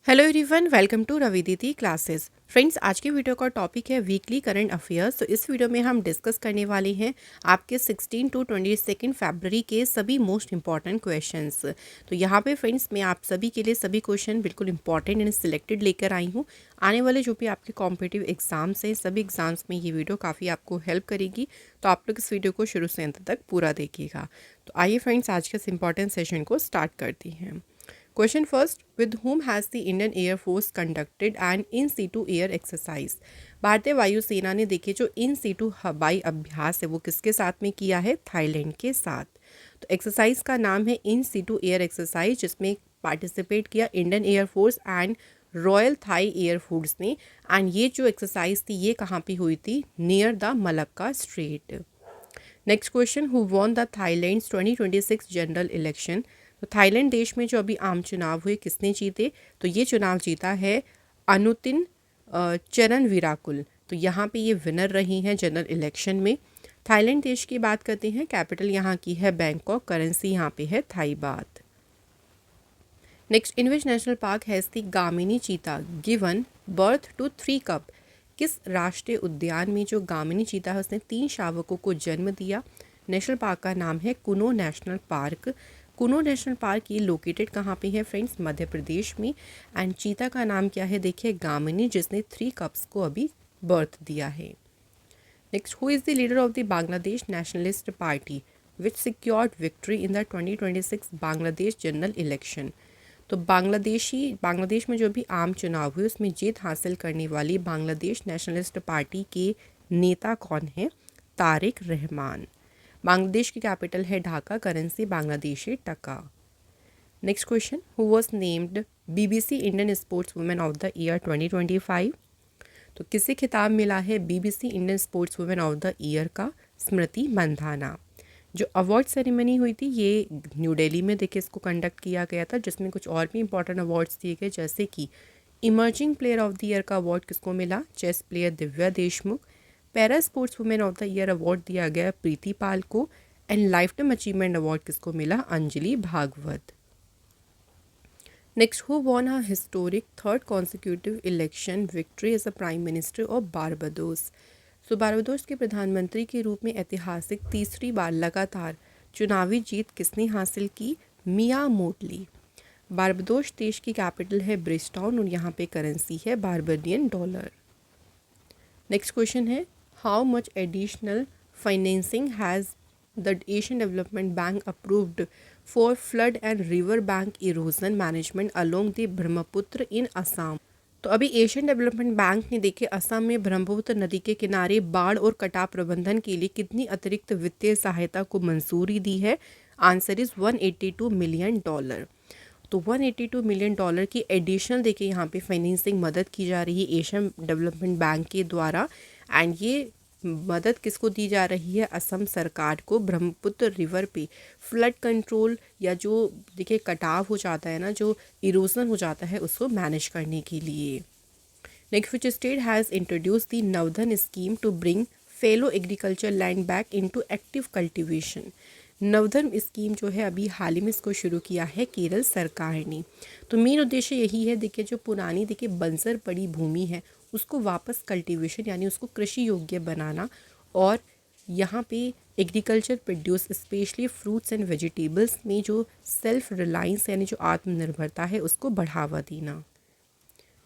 Hello everyone, welcome to Ravi Didi classes. Friends, आज की video का टॉपिक है वीकली करंट अफेयर्स। तो इस वीडियो में हम डिस्कस करने वाले हैं आपके 16 टू 22 फरवरी के सभी मोस्ट इंपॉर्टेंट क्वेश्चंस। तो यहाँ पे फ्रेंड्स मैं आप सभी के लिए सभी क्वेश्चन बिल्कुल इंपॉर्टेंट एंड सिलेक्टेड लेकर आई हूँ। आने वाले जो भी आपके कॉम्पिटिटिव एग्जाम्स हैं, सभी एग्जाम्स में ये वीडियो काफ़ी आपको हेल्प करेगी। तो आप लोग इस वीडियो को शुरू से अंत तक पूरा देखिएगा। तो आइए फ्रेंड्स, आज के इस इंपॉर्टेंट सेशन को स्टार्ट करती हैं। Question first, with whom has the Indian Air Force conducted an in situ air exercise? भारतीय वायुसेना ने देखिए जो इन सीटू हवाई अभ्यास है वो किसके साथ में किया है? थाईलैंड के साथ। तो एक्सरसाइज का नाम है इन सीटू एयर एक्सरसाइज, जिसमें पार्टिसिपेट किया Indian air force and royal Thai air force ने। एंड ये जो एक्सरसाइज थी ये कहाँ पे हुई थी? Near the Malacca strait. Next question, who won the Thailand's 2026 general election? तो थाईलैंड देश में जो अभी आम चुनाव हुए किसने जीते? तो ये चुनाव जीता है अनुतिन चरण विराकुल। तो यहाँ पे ये विनर रही हैं जनरल इलेक्शन में। थाईलैंड देश की बात करते हैं, कैपिटल यहाँ की है बैंकॉक, करेंसी यहाँ पे है थाई बात। Next, in which national park has the Gamini cheetah given birth to 3 cup? किस राष्ट्रीय उद्यान में जो गामिनी चीता है उसने 3 शावकों को जन्म दिया? नेशनल पार्क का नाम है कुनो नेशनल पार्क। कुनो नेशनल पार्क ये लोकेटेड कहाँ पे है फ्रेंड्स? मध्य प्रदेश में। एंड चीता का नाम क्या है? देखिए गामिनी, जिसने 3 कप्स को अभी बर्थ दिया है। Next, who is the leader of the Bangladesh nationalist party which secured victory in the 2026 Bangladesh general election? तो बांग्लादेश में जो भी आम चुनाव हुए उसमें जीत हासिल करने वाली बांग्लादेश नेशनलिस्ट पार्टी के नेता कौन है? तारिक रहमान। बांग्लादेश की कैपिटल है ढाका, करेंसी बांग्लादेशी टका। Next question, who was named BBC Indian sports women of the year 2025? तो किसे खिताब मिला है BBC Indian sports women of the year का? स्मृति मंधाना। जो अवार्ड सेरेमनी हुई थी ये न्यू दिल्ली में देखिए इसको कंडक्ट किया गया था, जिसमें कुछ और भी इंपॉर्टेंट अवार्ड्स दिए गए, जैसे कि emerging player of the year का अवार्ड किसको मिला? Chess player Divya Deshmukh. Para sports women of the year award दिया गया प्रीति पाल को। And life time achievement award किसको मिला? Anjali Bhagwat. Next, who won a historic third consecutive election victory as a prime minister of Barbados? तो Barbados के प्रधानमंत्री के रूप में ऐतिहासिक तीसरी बार लगातार चुनावी जीत किसने हासिल की? मिया मोटली। बारबाडोस देश की कैपिटल है ब्रिजटाउन और यहाँ पे करेंसी है बारबाडियन डॉलर। नेक्स्ट क्वेश्चन है, how much additional financing has the Asian development bank approved for flood and river bank erosion management along the Brahmaputra in Assam? तो अभी एशियन डेवलपमेंट बैंक ने देखिए असम में ब्रह्मपुत्र नदी के किनारे बाढ़ और कटाव प्रबंधन के लिए कितनी अतिरिक्त वित्तीय सहायता को मंजूरी दी है? Answer is $182 million. तो $182 मिलियन की एडिशनल देखिए यहाँ पे फाइनेंसिंग मदद की जा रही है एशियन डेवलपमेंट बैंक के द्वारा। एंड ये मदद किसको दी जा रही है? असम सरकार को ब्रह्मपुत्र रिवर पे फ्लड कंट्रोल या जो देखिए कटाव हो जाता है ना, जो इरोजन हो जाता है, उसको मैनेज करने के लिए। Next, which state has introduce the Navdhan scheme to bring fallow agriculture land back into active cultivation? Navdharm scheme जो है अभी हाल ही में इसको शुरू किया है केरल सरकार ने। तो मेन उद्देश्य यही है देखिए जो पुरानी देखिए बंजर पड़ी भूमि है उसको वापस कल्टीवेशन यानी उसको कृषि योग्य बनाना, और यहाँ पे agriculture produce specially fruits and vegetables में जो सेल्फ रिलायंस यानी जो आत्मनिर्भरता है उसको बढ़ावा देना।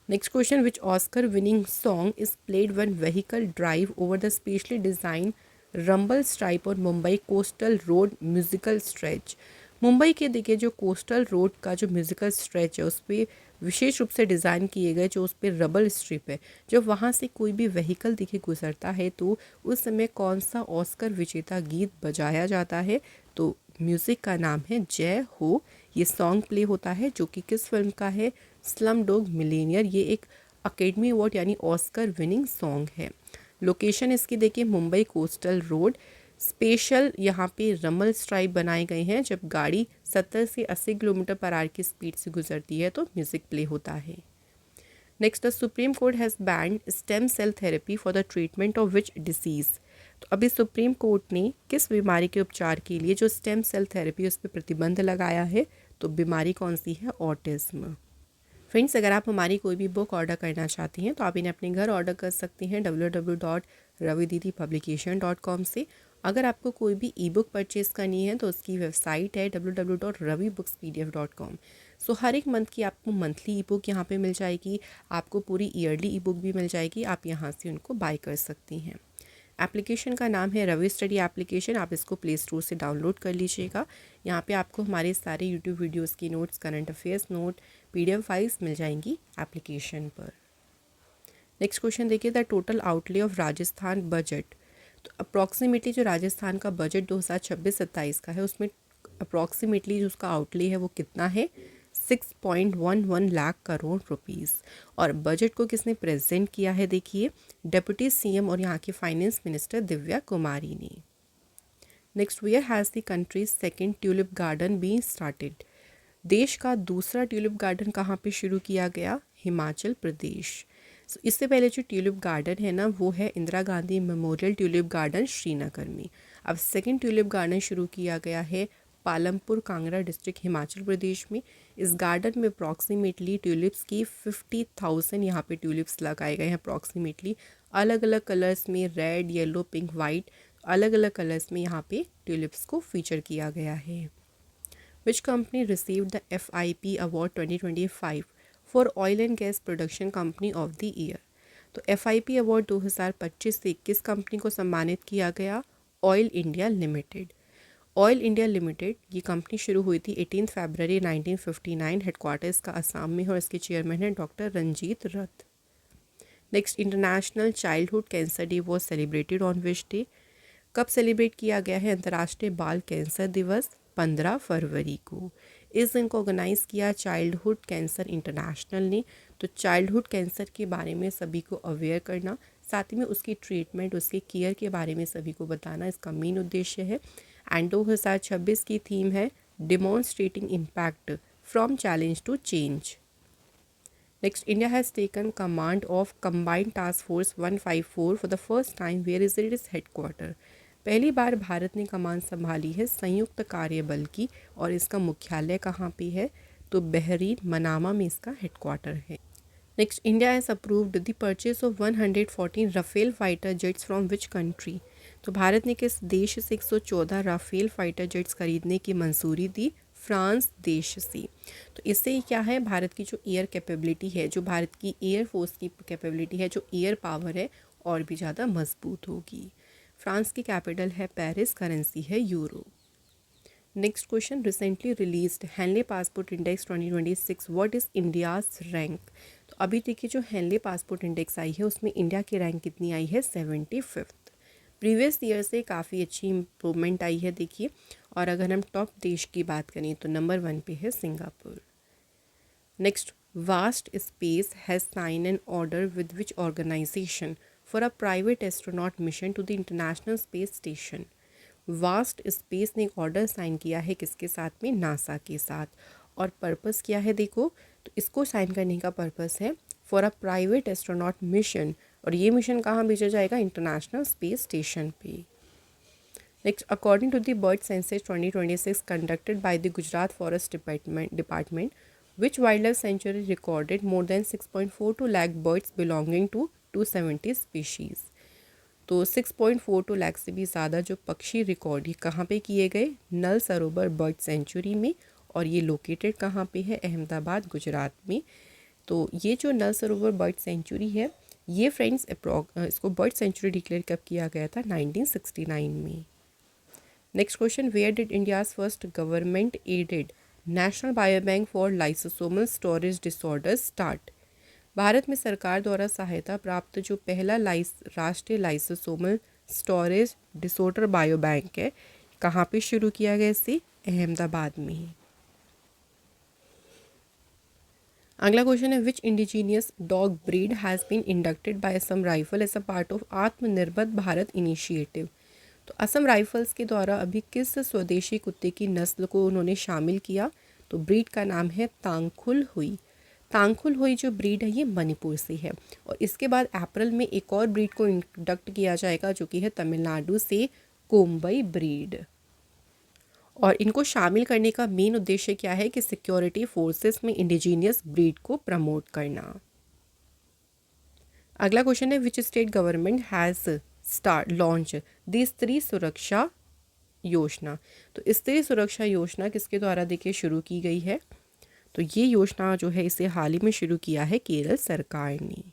Next question, which Oscar winning song is played when vehicle drive over the specially design rumble stripe और Mumbai coastal road musical stretch? Mumbai के देखिए जो कोस्टल रोड का जो म्यूजिकल स्ट्रेच है उस पर विशेष रूप से डिज़ाइन किए गए जो उस पर रबल स्ट्रिप है, जब वहाँ से कोई भी व्हीकल देखिए गुजरता है तो उस समय कौन सा ऑस्कर विजेता गीत बजाया जाता है? तो म्यूज़िक का नाम है जय हो। ये सॉन्ग प्ले होता है जो कि किस फिल्म का है? Slum dog millionaire. ये एक अकेडमी अवार्ड यानी ऑस्कर विनिंग सॉन्ग है। लोकेशन इसकी देखिए मुंबई कोस्टल रोड। स्पेशल यहाँ पे रमल स्ट्राइप बनाए गए हैं, जब गाड़ी 70 से 80 किलोमीटर पर आवर की स्पीड से गुजरती है तो म्यूज़िक प्ले होता है। Next, the supreme court has banned stem cell therapy for the treatment of which disease? तो अभी सुप्रीम कोर्ट ने किस बीमारी के उपचार के लिए जो स्टेम सेल थेरेपी उस पर प्रतिबंध लगाया है? तो बीमारी कौन सी है? ऑटिज्म। फ्रेंड्स, अगर आप हमारी कोई भी बुक ऑर्डर करना चाहती हैं तो आप इन्हें अपने घर ऑर्डर कर सकती हैं www.ravididipublication.com से। अगर आपको कोई भी ई बुक परचेज़ करनी है तो उसकी वेबसाइट है www.ravibookspdf.com। सो हर एक मंथ की आपको मंथली ई बुक यहाँ पे मिल जाएगी, आपको पूरी ईयरली ई बुक भी मिल जाएगी, आप यहाँ से उनको बाय कर सकती हैं। एप्लीकेशन का नाम है रवि स्टडी एप्लीकेशन, आप इसको प्ले स्टोर से डाउनलोड कर लीजिएगा। यहाँ पे आपको हमारे सारे यूट्यूब वीडियोस की notes, current affairs note, PDF files मिल जाएंगी एप्लीकेशन पर। नेक्स्ट क्वेश्चन देखिए, the total outlay of Rajasthan budget. तो अप्रॉक्सीमेटली जो राजस्थान का बजट 2026-27 का है उसमें अप्रॉक्सीमेटली जो उसका आउटले है वो कितना है, 6.11 लाख करोड़ रुपीस। और बजट को किसने प्रेजेंट किया है, देखिए डेप्यूटी CM और यहाँ की फाइनेंस मिनिस्टर दिव्या कुमारी ने। Next, where has the country's second tulip garden been started. देश का दूसरा ट्यूलिप गार्डन कहाँ पे शुरू किया गया, हिमाचल प्रदेश। इससे पहले जो ट्यूलिप गार्डन है ना वो है Indira Gandhi memorial tulip garden Srinagar में। अब सेकंड ट्यूलिप गार्डन शुरू किया गया है पालमपुर कांगड़ा डिस्ट्रिक्ट हिमाचल प्रदेश में। इस गार्डन में अप्रॉक्सीमेटली ट्यूलिप्स की 50,000 यहाँ पे ट्यूलिप्स लगाए गए हैं अप्रॉक्सीमेटली, अलग अलग कलर्स में, रेड, येलो, पिंक, वाइट, अलग अलग कलर्स में यहाँ पे ट्यूलिप्स को फीचर किया गया है। Which company received the FIP Award 2025 for Oil and Gas Production Company of the Year? तो FIP अवार्ड 2025 से किस कंपनी को सम्मानित किया गया, oil India limited. Oil India limited ये कंपनी शुरू हुई थी 18 फरवरी 1959, हेडक्वार्टर इसका असम में है और इसके चेयरमैन हैं doctor Ranjit Rath. Next, international childhood cancer day was celebrated on which day. कब सेलिब्रेट किया गया है अंतर्राष्ट्रीय बाल कैंसर दिवस, 15 फरवरी को। इस दिन को ऑर्गेनाइज़ किया चाइल्डहुड कैंसर इंटरनेशनल ने। तो चाइल्डहुड कैंसर के बारे में सभी को अवेयर करना, साथ ही में उसकी ट्रीटमेंट, उसके केयर के बारे में सभी को बताना इसका मेन उद्देश्य है। एंड 2026 की थीम है demonstrating impact from challenge to change. Next, India has taken command of combined task force 154 for the first time, where is it is headquarter. पहली बार भारत ने कमान संभाली है संयुक्त कार्यबल की और इसका मुख्यालय कहाँ पे है, तो बहरीन मनामा में इसका हेडक्वार्टर है। Next, India has approved the purchase of 114 Rafale fighter jets from which country. तो भारत ने किस देश से 114 राफेल फाइटर जेट्स खरीदने की मंजूरी दी, फ्रांस देश से। तो इससे क्या है, भारत की जो एयर कैपेबिलिटी है, जो भारत की एयर फोर्स की कैपेबिलिटी है, जो एयर पावर है, और भी ज़्यादा मजबूत होगी। फ्रांस की कैपिटल है पेरिस, करेंसी है euro. Next question, recently released Henley passport index 2026, what is India's rank. तो अभी देखिए जो हेनले पासपोर्ट इंडेक्स आई है उसमें इंडिया की रैंक कितनी आई है, 75th। प्रीवियस ईयर से काफ़ी अच्छी इम्प्रूवमेंट आई है देखिए। और अगर हम टॉप देश की बात करें तो नंबर 1 पे है Singapore. Next, Vast space has sign an order with which organisation for a private astronaut mission to the international space station. Vast space ने एक ऑर्डर साइन किया है किसके साथ में, नासा के साथ। और पर्पस क्या है देखो, तो इसको साइन करने का पर्पस है for a private astronaut mission, और ये मिशन कहाँ भेजा जाएगा, इंटरनेशनल स्पेस स्टेशन पे। Next, according to the bird census 2026 conducted by the Gujarat forest department, which wildlife sanctuary recorded more than 6.42 lakh birds belonging to 270 species। तो 6.42 लाख से भी ज़्यादा जो पक्षी रिकॉर्ड ये कहाँ पे किए गए, नल सरोवर बर्ड सेंचुरी में, और ये लोकेटेड कहाँ पे है, अहमदाबाद गुजरात में। तो ये जो नल सरोवर बर्ड सेंचुरी है ये फ्रेंड्स इसको बर्ड सेंचुरी डिक्लेयर कब किया गया था, 1969 में। Next question, where did India's first government aided national bio bank for lysosomal storage disorders start. Bharat में सरकार द्वारा सहायता प्राप्त जो पहला राष्ट्रीय lysosomal storage disorder bio bank है, कहाँ पे शुरू किया गया, इसे अहमदाबाद में ही। अगला क्वेश्चन है, which indigenous dog breed has been inducted by Assam rifle as a part of Atmanirbhar Bharat initiative. तो असम राइफल्स के द्वारा अभी किस स्वदेशी कुत्ते की नस्ल को उन्होंने शामिल किया, तो ब्रीड का नाम है तांगखुल हुई। तांगखुल हुई जो ब्रीड है ये मणिपुर से है। और इसके बाद अप्रैल में एक और ब्रीड को इंडक्ट किया जाएगा जो कि है तमिलनाडु से कोम्बई ब्रीड। और इनको शामिल करने का मेन उद्देश्य क्या है कि सिक्योरिटी फोर्सेस में इंडिजीनियस ब्रीड को प्रमोट करना। अगला क्वेश्चन है which state government has start launch दी स्त्री सुरक्षा योजना। तो स्त्री सुरक्षा योजना किसके द्वारा देखिए शुरू की गई है, तो ये योजना जो है इसे हाल ही में शुरू किया है केरल सरकार ने।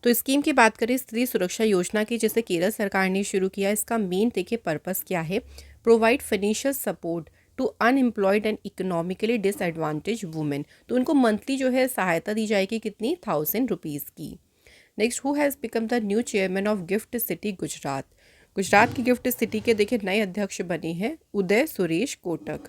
तो स्कीम की बात करें स्त्री सुरक्षा योजना की जिसे केरल सरकार ने शुरू किया, इसका मेन देखिए पर्पस क्या है, provide financial support to unemployed and economically disadvantage women. तो उनको मंथली जो है सहायता दी जाएगी कितनी, 1000 रुपीज़ की। Next, who has become the new chairman of gift city Gujarat. Gujarat की गिफ्ट सिटी के देखिए नए अध्यक्ष बने हैं उदय सुरेश कोटक।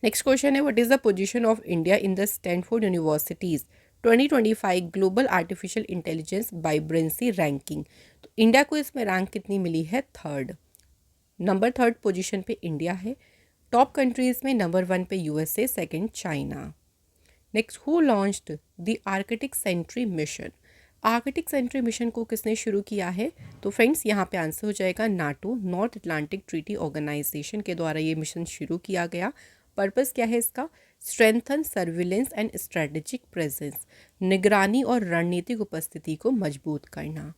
नेक्स्ट क्वेश्चन है what is the position of India in the Stanford universities 2025 global artificial intelligence vibrancy ranking. तो इंडिया को इसमें रैंक कितनी मिली है, थर्ड। नंबर थर्ड पोजीशन पे इंडिया है। टॉप कंट्रीज़ में नंबर 1 पे USA, second China. Next, who launched the Arctic Sentry mission. Arctic Sentry mission को किसने शुरू किया है, तो फ्रेंड्स यहाँ पे आंसर हो जाएगा NATO, North Atlantic Treaty Organization के द्वारा ये मिशन शुरू किया गया। पर्पस क्या है इसका, strengthen surveillance and strategic presence, निगरानी और रणनीतिक उपस्थिति को मजबूत करना।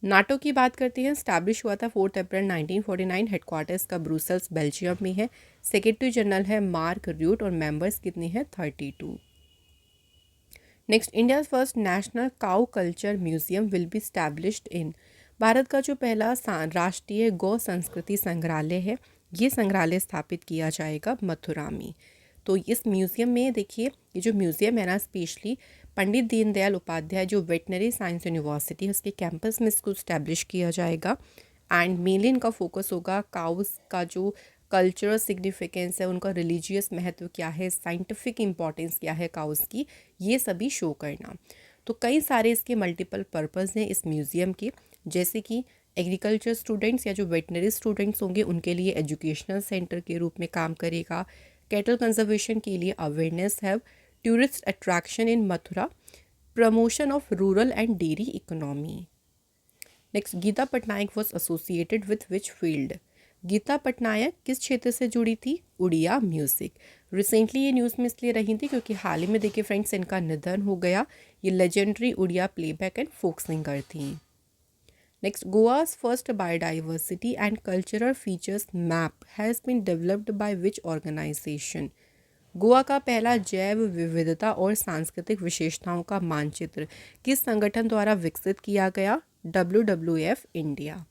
नाटो की बात करते हैं, स्टैब्लिश हुआ था 4 अप्रैल 1949, हेडक्वार्टर्स का ब्रुसेल्स बेल्जियम में है। सेक्रेटरी जनरल है मार्क रूट और मेंबर्स कितने हैं, 32। Next, India's first national cow culture museum will be established इन। भारत का जो पहला राष्ट्रीय गौ संस्कृति संग्रहालय है, ये संग्रहालय स्थापित किया जाएगा मथुरा में। तो इस म्यूज़ियम में देखिए, ये जो म्यूज़ियम है ना, स्पेशली पंडित दीनदयाल उपाध्याय जो वेटनरी साइंस यूनिवर्सिटी है उसके कैंपस में इसको स्टैब्लिश किया जाएगा। एंड मेनली इनका फोकस होगा काउस का जो कल्चरल सिग्निफिकेंस है, उनका रिलीजियस महत्व क्या है, साइंटिफिक इम्पॉर्टेंस क्या है काउस की, ये सभी शो करना। तो कई सारे इसके मल्टीपल पर्पस हैं इस म्यूज़ियम के, जैसे कि एग्रीकल्चर स्टूडेंट्स या जो वेटनरी स्टूडेंट्स होंगे उनके लिए एजुकेशनल सेंटर के रूप में काम करेगा। कैटल कंजर्वेशन के लिए अवेयरनेस है, tourist attraction in Mathura, promotion of rural and dairy economy. Next, Geeta Patnaik was associated with which field. Geeta Patnaik किस क्षेत्र से जुड़ी थी, उड़िया म्यूज़िक। रिसेंटली ये न्यूज़ में इसलिए रही थी क्योंकि हाल ही में देखिए फ्रेंड्स इनका निधन हो गया। ये legendary Odia playback and folk singer थी। Next, Goa's first biodiversity and cultural features map has been developed by which organisation. Goa का पहला जैव विविधता और सांस्कृतिक विशेषताओं का मानचित्र किस संगठन द्वारा विकसित किया गया, WWF India.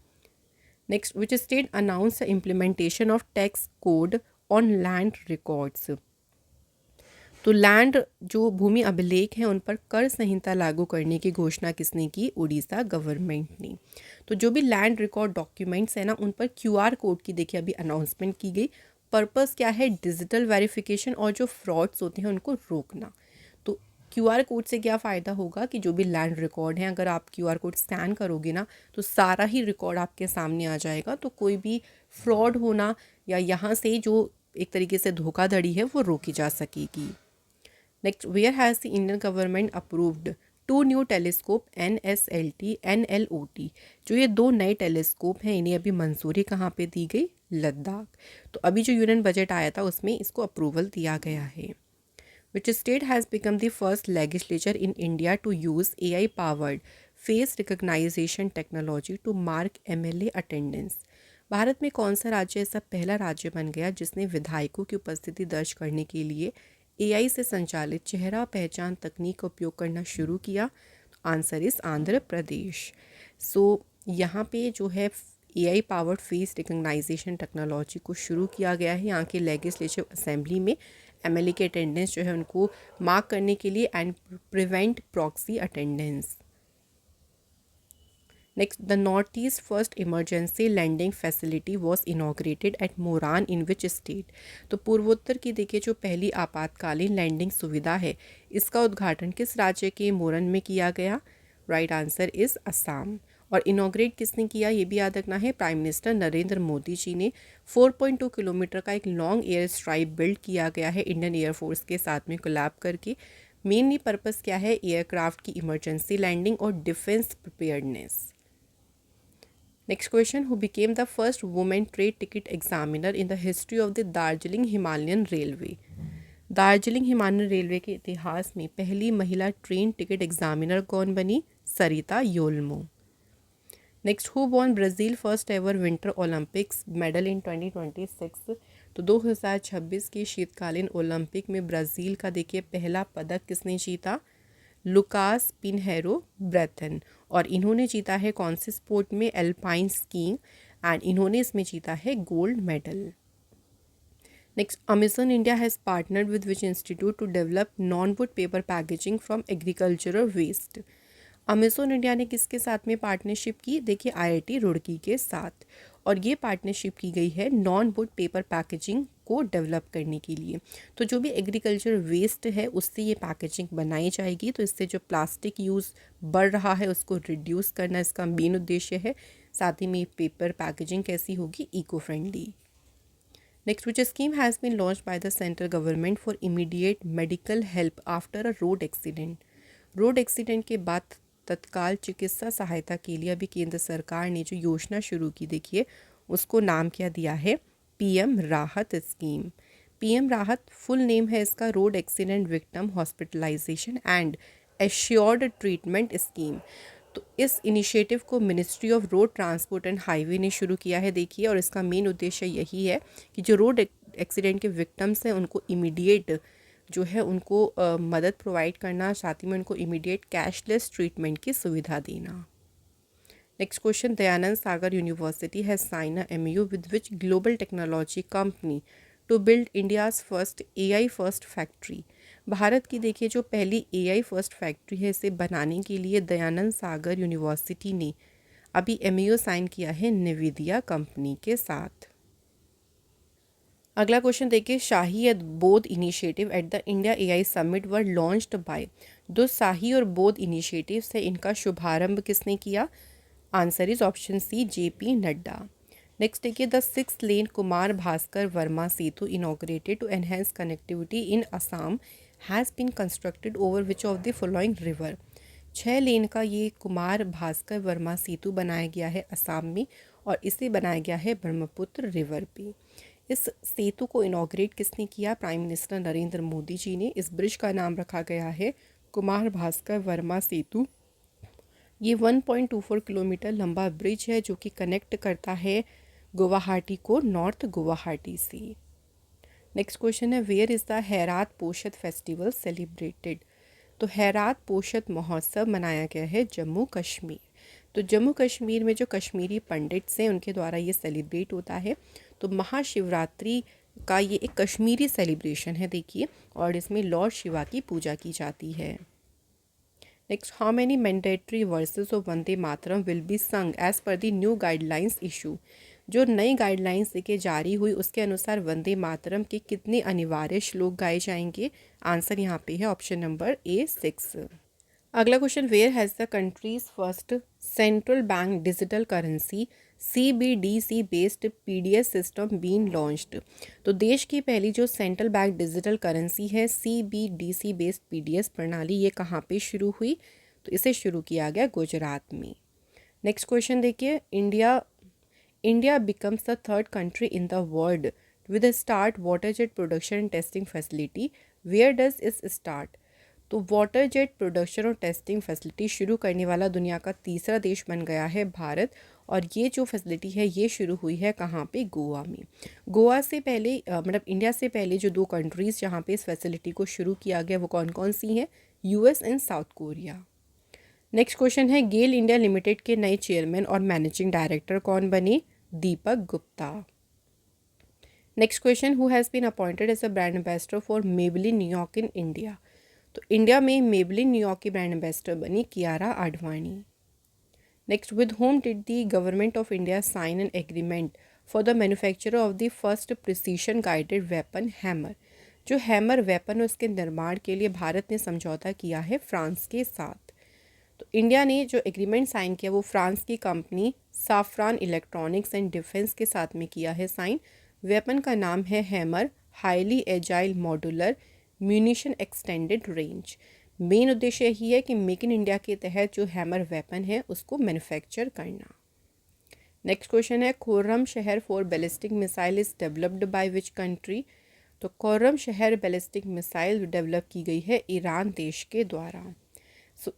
Next, which state announce implementation of tax code on land records. तो लैंड जो भूमि अभिलेख हैं उन पर कर संहिता लागू करने की घोषणा किसने की, उड़ीसा गवर्नमेंट ने। तो जो भी लैंड रिकॉर्ड डॉक्यूमेंट्स हैं ना उन पर QR कोड की देखिए अभी अनाउंसमेंट की गई। पर्पस क्या है, डिजिटल वेरिफिकेशन और जो फ्रॉड्स होते हैं उनको रोकना। तो QR कोड से क्या फ़ायदा होगा कि जो भी लैंड रिकॉर्ड हैं अगर आप QR कोड स्कैन करोगे ना तो सारा ही रिकॉर्ड आपके सामने आ जाएगा, तो कोई भी फ्रॉड होना या यहाँ से जो एक तरीके से धोखाधड़ी है वो रोकी जा सकेगी। Next, where has the Indian government approved 2 new telescope NSLT NLOT। जो ये 2 नए टेलीस्कोप हैं इन्हें अभी मंजूरी कहाँ पे दी गई, लद्दाख। तो अभी जो यूनियन बजट आया था उसमें इसको अप्रूवल दिया गया है। Which state has become the first legislature in India to use AI powered face recognition technology to mark MLA attendance. Bharat में कौन सा राज्य ऐसा पहला राज्य बन गया जिसने विधायकों की उपस्थिति दर्ज करने के लिए AI से संचालित चेहरा पहचान तकनीक का उपयोग करना शुरू किया, आंसर इस आंध्र प्रदेश। सो यहाँ पे जो है AI powered face recognition technology को शुरू किया गया है यहाँ के लेजिस्लेटिव असेंबली में MLA के अटेंडेंस जो है उनको मार्क करने के लिए and prevent proxy attendance. Next, the North East first emergency landing facility was inaugurated at Moran in which state. तो पूर्वोत्तर की देखिए जो पहली आपातकालीन लैंडिंग सुविधा है इसका उद्घाटन किस राज्य के मोरन में किया गया, राइट आंसर इज असम। और इनॉग्रेट किसने किया ये भी याद रखना है, प्राइम मिनिस्टर नरेंद्र मोदी जी ने। 4.2 किलोमीटर का एक लॉन्ग एयर स्ट्राइप बिल्ड किया गया है इंडियन एयरफोर्स के साथ में कोलैब करके। मेनली पर्पस क्या है, एयरक्राफ्ट की इमरजेंसी लैंडिंग और defence preparedness. Next question, who became the first women train ticket examiner in the history of the Darjeeling Himalayan railway. Darjeeling Himalayan railway के इतिहास में पहली महिला ट्रेन टिकट एग्जामिनर कौन बनी? Sarita Yolmo. Next, who won Brazil first ever winter Olympics medal in 2026। तो 2026 के शीतकालीन ओलंपिक में ब्राज़ील का देखिए पहला पदक किसने जीता? लुकास पिनहेरो ब्रेथन। और इन्होंने जीता है कौन से स्पोर्ट में? Alpine skiing. एंड इन्होंने इसमें जीता है gold medal. Next, Amazon India has partnered with which institute to develop non wood paper packaging from agricultural waste. Amazon India ने किसके साथ में पार्टनरशिप की? देखिए आईआईटी रुड़की के साथ। और ये पार्टनरशिप की गई है नॉन वुड पेपर पैकेजिंग को डेवलप करने के लिए। तो जो भी एग्रीकल्चर वेस्ट है उससे ये पैकेजिंग बनाई जाएगी। तो इससे जो प्लास्टिक यूज़ बढ़ रहा है उसको रिड्यूस करना इसका मेन उद्देश्य है। साथ ही में पेपर पैकेजिंग कैसी होगी? Eco friendly. Next, which scheme has been launch by the central government for immediate medical help after a road accident. Road accident के बाद तत्काल चिकित्सा सहायता के लिए अभी केंद्र सरकार ने जो योजना शुरू की देखिए उसको नाम क्या दिया है? PM Rahat scheme. PM Rahat full name है इसका road accident victim hospitalisation and assured treatment scheme. तो इस इनिशिएटिव को ministry of road transport and highway ने शुरू किया है देखिए। और इसका मेन उद्देश्य यही है कि जो रोड एक्सीडेंट के विक्टिम्स हैं उनको इमीडिएट जो है उनको मदद प्रोवाइड करना, साथ ही में उनको इमीडिएट कैशलेस ट्रीटमेंट की सुविधा देना। Next question, Dayanand Sagar university has sign a MOU with which global technology company to build India's first AI first factory. Bharat की देखिए जो पहली एआई फर्स्ट फैक्ट्री है इसे बनाने के लिए दयानंद सागर यूनिवर्सिटी ने अभी एमओयू साइन किया है निविदिया कंपनी के साथ। अगला क्वेश्चन देखिए, शाही बोध initiative at the India AI summit were launched by. दो शाही और बोध इनिशिएटिव्स है, इनका शुभारंभ किसने किया? Answer is option C, JP Nadda. Next देखिए, the 6 lane Kumar Bhaskar Varma Setu inaugurated to enhance connectivity in Assam has been constructed over which of the following river. 6 lane का ये कुमार भास्कर वर्मा सेतु बनाया गया है असम में और इसे बनाया गया है ब्रह्मपुत्र रिवर पे। इस सेतु को इनॉग्रेट किसने किया? प्राइम मिनिस्टर नरेंद्र मोदी जी ने। इस ब्रिज का नाम रखा गया है कुमार भास्कर वर्मा सेतु। ये 1.24 किलोमीटर लंबा ब्रिज है जो कि कनेक्ट करता है गुवाहाटी को नॉर्थ गुवाहाटी से। नेक्स्ट क्वेश्चन है, where is the Hairat Poshat festival celebrated. तो हैरात पोशत महोत्सव मनाया गया है जम्मू कश्मीर। तो जम्मू कश्मीर में जो कश्मीरी पंडित्स हैं उनके द्वारा ये सेलिब्रेट होता है। तो महाशिवरात्रि का ये एक कश्मीरी सेलिब्रेशन है देखिए, और इसमें लॉर्ड शिवा की पूजा की जाती है। Next, how many mandatory verses of Vande Mataram will be sung as per the new guidelines issue. जो नई गाइडलाइंस लेके जारी हुई उसके अनुसार वंदे मातरम के कितने अनिवार्य श्लोक गाए जाएंगे? आंसर यहाँ पे है ऑप्शन नंबर ए 6। अगला question, where has the country's first central bank digital currency CBDC based PDS system been launched. तो देश की पहली जो सेंट्रल बैंक डिजिटल करेंसी है CBDC बेस्ड PDS प्रणाली ये कहाँ पे शुरू हुई? तो इसे शुरू किया गया गुजरात में। नेक्स्ट क्वेश्चन देखिए, India becomes the third country in the world with a start water jet production and testing facility. Where does इस स्टार्ट? तो वाटर जेट प्रोडक्शन और टेस्टिंग फैसिलिटी शुरू करने वाला दुनिया का तीसरा देश बन गया है भारत। और ये जो फैसिलिटी है ये शुरू हुई है कहाँ पे? गोवा में। गोवा से पहले मतलब इंडिया से पहले जो 2 कंट्रीज़ जहाँ पे इस फैसिलिटी को शुरू किया गया वो कौन कौन सी हैं? US and south Korea. Next question है, गेल इंडिया लिमिटेड के नए चेयरमैन और मैनेजिंग डायरेक्टर कौन बने? Deepak Gupta. Next question, who has been appointed as a brand ambassador for Maybelline New York in India. तो इंडिया में मेबलिन न्यूयॉर्क की ब्रांड एम्बेसडर बनी Kiara Advani. Next, with whom did the government of India sign an agreement for the manufacture of the first precision guided weapon hammer. जो hammer weapon है उसके निर्माण के लिए भारत ने समझौता किया है फ्रांस के साथ। तो इंडिया ने जो एग्रीमेंट साइन किया वो फ्रांस की कंपनी साफ्रान इलेक्ट्रॉनिक्स एंड डिफेंस के साथ में किया है साइन। वेपन का नाम है hammer highly agile modular munition extended range. Main उद्देश्य यही है कि मेक इन इंडिया के तहत जो हैमर वेपन है उसको मैन्युफैक्चर करना। नेक्स्ट क्वेश्चन है खुर्रम शहर for ballistic missile is developed by which country. तो खुर्रम शहर बैलिस्टिक मिसाइल डेवलप की गई है ईरान देश के द्वारा।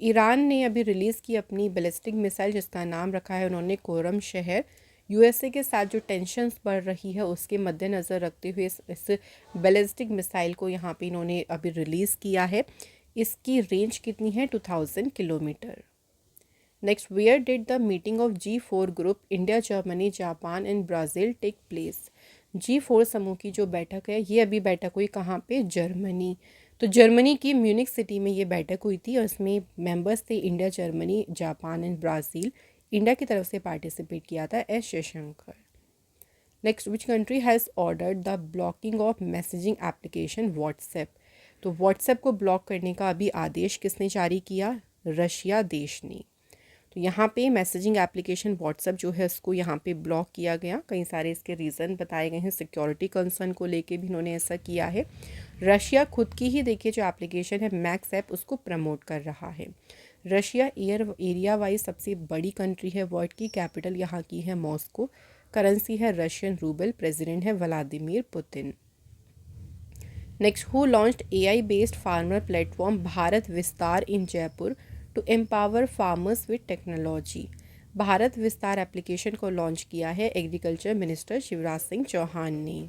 ईरान ने अभी रिलीज़ की अपनी बैलिस्टिक मिसाइल जिसका नाम रखा है उन्होंने खुर्रम शहर। यूएसए के साथ जो टेंशन्स बढ़ रही है उसके मद्देनज़र रखते हुए इस बैलिस्टिक मिसाइल को यहाँ पे इन्होंने अभी रिलीज़ किया है। इसकी रेंज कितनी है 2000 kilometre. Next, where did the meeting of G4 group India Germany Japan and Brazil take place. G4 समूह की जो बैठक है ये अभी बैठक हुई कहाँ पे, जर्मनी। तो जर्मनी की म्यूनिक सिटी में ये बैठक हुई थी और इसमें मेंबर्स थे India Germany Japan and Brazil. India की तरफ से पार्टिसिपेट किया था S Jaishankar. Next, which country has ordered the blocking of messaging application WhatsApp. तो व्हाट्सएप को ब्लॉक करने का अभी आदेश किसने जारी किया, रशिया देश ने। तो यहाँ पे मैसेजिंग एप्लीकेशन व्हाट्सएप जो है उसको यहाँ पे ब्लॉक किया गया। कई सारे इसके रीज़न बताए गए हैं, सिक्योरिटी कंसर्न को लेके भी इन्होंने ऐसा किया है। रशिया खुद की ही देखिए जो एप्लीकेशन है मैक्स ऐप उसको प्रमोट कर रहा है। रशिया एरिया वाइज सबसे बड़ी कंट्री है, वर्ल्ड की कैपिटल यहाँ की है मॉस्को, करेंसी है रशियन रूबल, प्रेसिडेंट है Vladimir Putin. Next, who launched AI based farmer platform Bharat Vistaar in Jaipur to empower farmers with technology. Bharat Vistaar application को लॉन्च किया है एग्रीकल्चर मिनिस्टर शिवराज सिंह चौहान ने।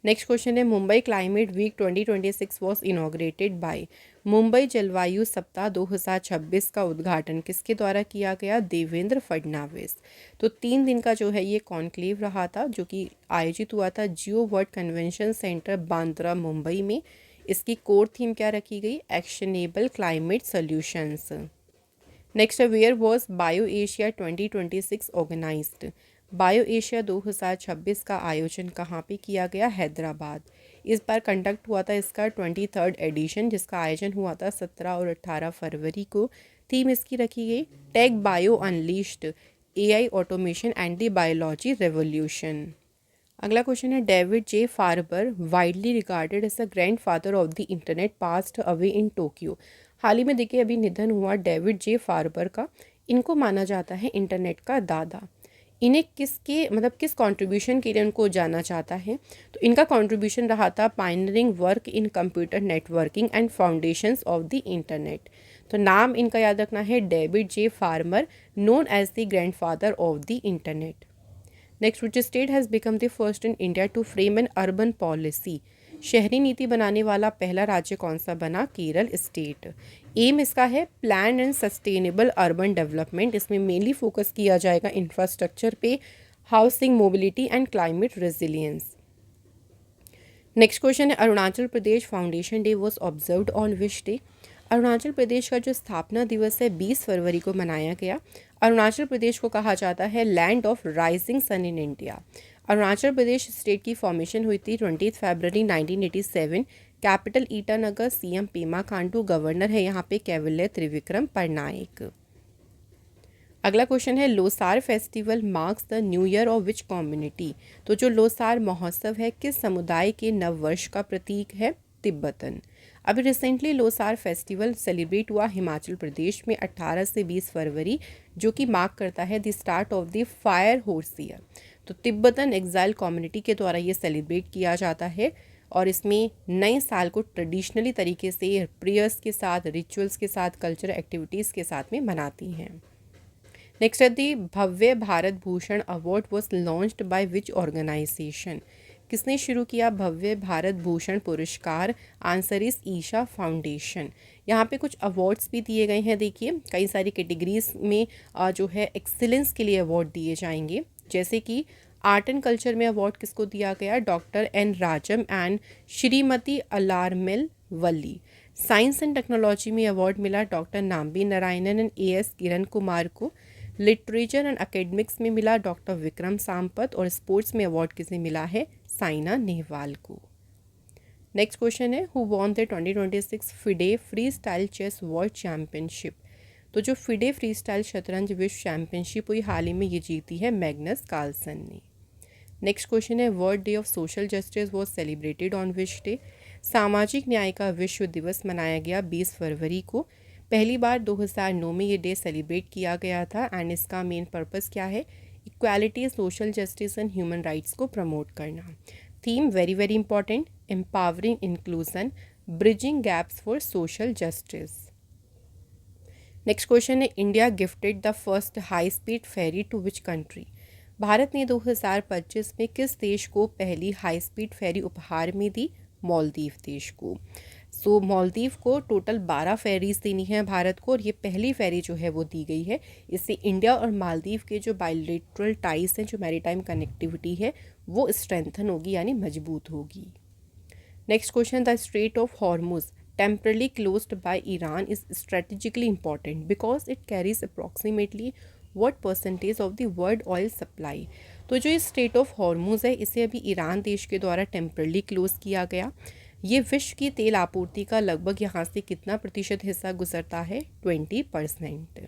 नेक्स्ट क्वेश्चन है Mumbai climate week 2026 was inaugurated by. Mumbai जलवायु सप्ताह 2026 का उद्घाटन किसके द्वारा किया गया, देवेंद्र फडणवीस। तो 3 दिन का जो है ये कॉन्क्लेव रहा था जो कि आयोजित हुआ था Jio world convention centre Bandra Mumbai में। इसकी कोर थीम क्या रखी गई, actionable climate solutions. Next, where was bio Asia 2026 organised. Bio Asia 2026 का आयोजन कहाँ पे किया गया, हैदराबाद। इस बार कंडक्ट हुआ था इसका 23rd एडिशन जिसका आयोजन हुआ था 17 और 18 फरवरी को। थीम इसकी रखी गई tech bio unleashed, AI automation and the biology revolution. अगला क्वेश्चन है David J Farber widely regarded as the grandfather of the internet passed away in Tokyo. हाल ही में देखिए अभी निधन हुआ डेविड जे फार्बर का। इनको माना जाता है इंटरनेट का दादा। इन्हें किस कंट्रीब्यूशन के लिए उनको जाना जाता है, तो इनका कंट्रीब्यूशन रहा था pioneering work in computer networking and foundations of the internet. तो नाम इनका याद रखना है David J Farmer, known as the grandfather of the internet. Next, which state has become the first in India to frame an urban policy. शहरी नीति बनाने वाला पहला राज्य कौन सा बना, केरल स्टेट। एम इसका है plan and sustainable urban development. इसमें मेनली फोकस किया जाएगा इंफ्रास्ट्रक्चर पे, housing, mobility and climate resilience. Next question है Arunachal Pradesh foundation day was observed on which day. Arunachal Pradesh का जो स्थापना दिवस है 20 फरवरी को मनाया गया। अरुणाचल प्रदेश को कहा जाता है land of rising sun in India. Arunachal Pradesh state की फॉर्मेशन हुई थी 20 फरवरी 1987। Capital Itanagar, CM Pema Khandu, governor है यहाँ पे कैवल्य त्रिविक्रम परनायक। अगला क्वेश्चन है Losar festival marks the new year of which community. तो जो लोसार महोत्सव है किस समुदाय के नव वर्ष का प्रतीक है, तिब्बतन। अभी रिसेंटली लोसार फेस्टिवल सेलिब्रेट हुआ हिमाचल प्रदेश में 18 से 20 फरवरी, जो कि मार्क करता है the start of the fire horse year. तो तिब्बतन एग्जाइल कम्युनिटी के द्वारा ये सेलिब्रेट किया जाता है और इसमें नए साल को ट्रेडिशनली तरीके से प्रेयर्स के साथ, रिचुअल्स के साथ, कल्चरल एक्टिविटीज़ के साथ में मनाती हैं। नेक्स्ट है the Bhavya Bharat Bhushan award was launched by which organisation. किसने शुरू किया भव्य भारत भूषण पुरस्कार, आंसर इज ईशा फाउंडेशन। यहाँ पे कुछ अवार्ड्स भी दिए गए हैं, देखिए कई सारी कैटेगरीज में जो है एक्सीलेंस के लिए अवार्ड दिए जाएंगे। जैसे कि आर्ट एंड कल्चर में अवार्ड किसको दिया गया, doctor N Rajam and Shrimati Alarmel Valli. Science and technology में अवार्ड मिला doctor Nambi Narayanan and AS Kiran Kumar को। लिटरेचर एंड एकेडमिक्स में मिला डॉक्टर विक्रम सामपत और स्पोर्ट्स में अवार्ड किसे मिला है, साइना नेहवाल को। नेक्स्ट क्वेश्चन है who won the 2026 FIDE freestyle chess world championship. तो जो फिडे फ्री स्टाइल शतरंज विश्व चैम्पियनशिप हुई हाल ही में ये जीती है मैग्नस कार्लसन ने। नेक्स्ट क्वेश्चन है world day of social justice was celebrated on which day. सामाजिक न्याय का विश्व दिवस मनाया गया 20 फरवरी को। पहली बार 2009 में ये डे सेलिब्रेट किया गया था एंड इसका मेन पर्पस क्या है, equality, social justice and human rights को प्रमोट करना। Theme very very important, empowering inclusion, bridging gaps for social justice. Next question है, India gifted the first high speed ferry to which country? Bharat ने 2025 में किस देश को पहली हाई स्पीड फेरी उपहार में दी? मालदीव देश को। सो मालदीव को टोटल 12 फेरीज देनी है भारत को, और ये पहली फेरी जो है वो दी गई है। इससे इंडिया और मालदीव के जो बायलैटरल टाइज हैं, जो मैरीटाइम कनेक्टिविटी है, वो स्ट्रेंथन होगी यानी मजबूत होगी। Next question, the straight of Hormuz temporarily closed by Iran is strategically important because it carries approximately what percentage of the world oil supply? तो जो इस स्ट्रेट ऑफ हॉर्मुज है, इसे अभी ईरान देश के द्वारा टेम्परली क्लोज किया गया। ये विश्व की तेल आपूर्ति का लगभग यहाँ से कितना प्रतिशत हिस्सा गुजरता है? 20%।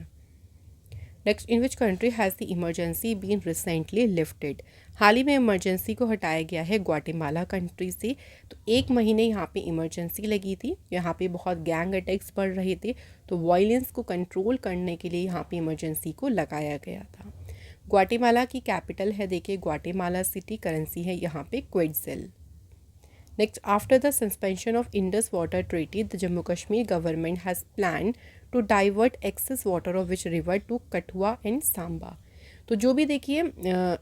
Next, in which country has the emergency been recently lifted? हाल ही में इमरजेंसी को हटाया गया है ग्वाटेमाला कंट्री से। तो 1 महीने यहाँ पे इमरजेंसी लगी थी, यहाँ पे बहुत गैंग अटैक्स बढ़ रहे थे, तो वायलेंस को कंट्रोल करने के लिए यहाँ पे इमरजेंसी को लगाया गया था। ग्वाटेमाला की कैपिटल है, देखिए ग्वाटेमाला सिटी, करेंसी है यहाँ पे क्वेट्ज़ेल। Next, after the suspension of Indus Water Treaty, the Jammu Kashmir government has planned to divert excess water of which river to Kathua and Samba? तो जो भी देखिए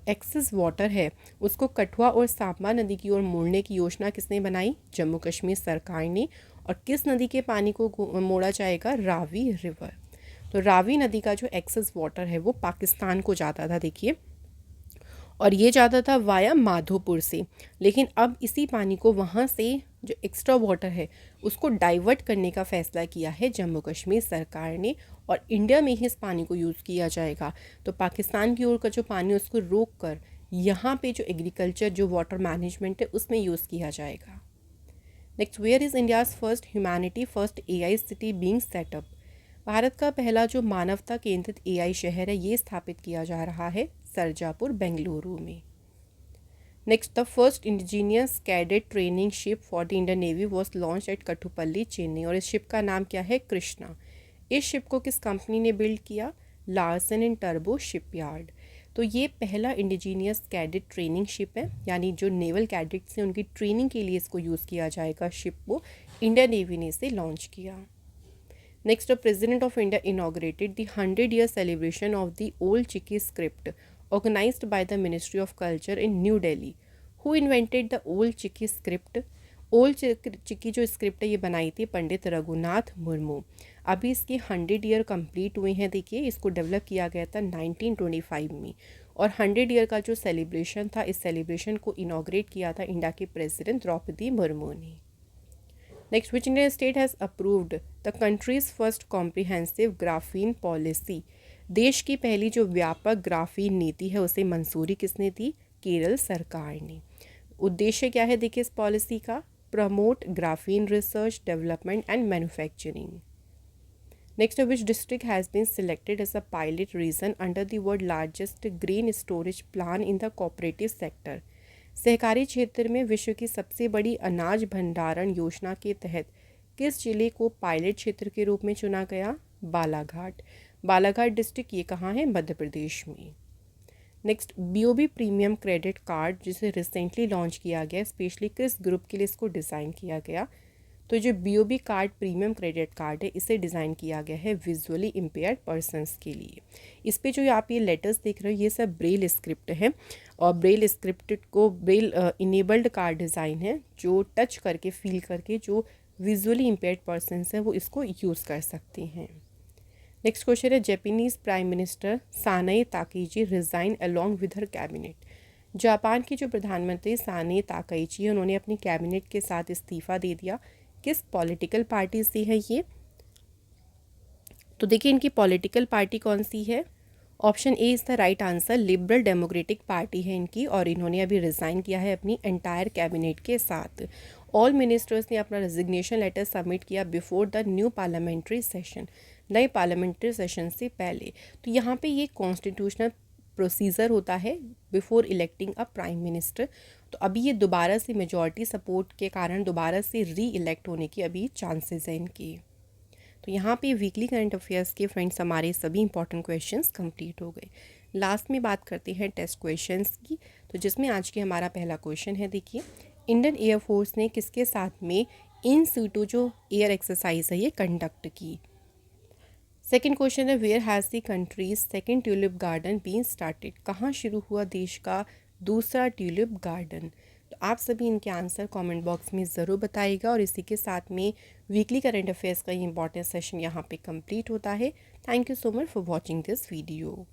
एक्सेस वाटर है उसको कठुआ और सांबा नदी की ओर मोड़ने की योजना किसने बनाई? जम्मू कश्मीर सरकार ने। और किस नदी के पानी को मोड़ा जाएगा? रावी रिवर। तो रावी नदी का जो एक्सेस वाटर है वो पाकिस्तान को जाता था, देखिए, और ये जाता था वाया माधोपुर से। लेकिन अब इसी पानी को वहाँ से जो एक्स्ट्रा वाटर है उसको डाइवर्ट करने का फ़ैसला किया है जम्मू कश्मीर सरकार ने, और इंडिया में ही इस पानी को यूज़ किया जाएगा। तो पाकिस्तान की ओर का जो पानी उसको रोक कर यहाँ पे जो एग्रीकल्चर, जो वाटर मैनेजमेंट है, उसमें यूज़ किया जाएगा। Next, where is India's first humanity first AI city being set up? Bharat का पहला जो मानवता केंद्रित AI शहर है ये स्थापित किया जा रहा है सरजापुर, बेंगलुरु में। Next, the first indigenous cadet training ship for the Indian navy was launch at Kattupalli, Chennai, और इस शिप का नाम क्या है? कृष्णा। इस शिप को किस कंपनी ने बिल्ड किया? Larsen and turbo shipyard. तो ये पहला इंडिजीनियस कैडेट ट्रेनिंग शिप है, यानी जो नेवल कैडेट्स हैं उनकी ट्रेनिंग के लिए इसको यूज़ किया जाएगा शिप को। इंडियन नेवी ने इसे लॉन्च किया। Next, the President of India inaugurated the 100-year celebration of the Old Chiki script organized by the Ministry of Culture in New Delhi. Who invented the Old Chiki script? Old Chiki जो script है ये बनाई थी पंडित रघुनाथ मुर्मू। अभी इसके 100 year complete हुए हैं, देखिए इसको डेवलप किया गया था 1925 में, और 100 ईयर का जो सेलिब्रेशन था, इस सेलिब्रेशन को इनाग्रेट किया था इंडिया के प्रेसिडेंट द्रौपदी मुर्मू ने। Next, which Indian state has approved the countries first comprehensive graphene policy? देश की पहली जो व्यापक ग्राफीन नीति है उसे मंजूरी किसने दी? केरल सरकार ने। उद्देश्य क्या है देखिए इस पॉलिसी का? Promote graphene research, development and manufacturing. Next, which district has been selected as a pilot region under the world largest grain storage plan in the cooperative sector? सहकारी क्षेत्र में विश्व की सबसे बड़ी अनाज भंडारण योजना के तहत किस जिले को पायलट क्षेत्र के रूप में चुना गया? बालाघाट। बालाघाट डिस्ट्रिक्ट ये कहाँ है? मध्य प्रदेश में। Next, BOB premium credit card जिसे रिसेंटली लॉन्च किया गया, स्पेशली किस ग्रुप के लिए इसको डिज़ाइन किया गया? तो जो BOB card premium credit card है इसे डिज़ाइन किया गया है विजुअली इम्पेयर्ड पर्सनस के लिए। इस पे जो आप ये लेटर्स देख रहे हो ये सब ब्रेल स्क्रिप्ट है, और ब्रेल स्क्रिप्ट को ब्रेल इनेबल्ड कार्ड डिज़ाइन है, जो टच करके फील करके जो विजुअली इम्पेयर्ड पर्सनस हैं वो इसको यूज़ कर सकते हैं। नेक्स्ट क्वेश्चन है, Japanese prime minister Sanae Takaichi resign along with her cabinet? Japan की जो प्रधानमंत्री सानाई ताकेची है उन्होंने अपनी कैबिनेट के साथ इस्तीफ़ा दे दिया। किस पॉलिटिकल पार्टी से है ये? तो देखिए इनकी पॉलिटिकल पार्टी कौन सी है? Option A is the right answer, liberal democratic party है इनकी, और इन्होंने अभी रिज़ाइन किया है अपनी एंटायर कैबिनेट के साथ। ऑल मिनिस्टर्स ने अपना रेजिग्नेशन लेटर सबमिट किया before the new parliamentary session, नए पार्लियामेंट्री सेशन से पहले। तो यहाँ पे ये कॉन्स्टिट्यूशनल प्रोसीजर होता है बिफोर इलेक्टिंग अ प्राइम मिनिस्टर। तो अभी ये दोबारा से मेजॉरिटी सपोर्ट के कारण दोबारा से री इलेक्ट होने की अभी चांसेस हैं इनकी। तो यहाँ पे वीकली करंट अफेयर्स के फ्रेंड्स हमारे सभी इंपॉर्टेंट क्वेश्चंस कंप्लीट हो गए। लास्ट में बात करते हैं टेस्ट क्वेश्चंस की, तो जिसमें आज के हमारा पहला क्वेश्चन है, देखिए इंडियन एयरफोर्स ने किसके साथ में इन सीटू जो एयर एक्सरसाइज है ये कंडक्ट की। सेकेंड क्वेश्चन है, where has the country's second tulip garden been started, कहाँ शुरू हुआ देश का दूसरा ट्यूलिप गार्डन। तो आप सभी इनके आंसर कमेंट बॉक्स में ज़रूर बताइएगा। और इसी के साथ में वीकली करंट अफेयर्स का ये इंपॉर्टेंट सेशन यहाँ पे कंप्लीट होता है। Thank you so much for watching this video.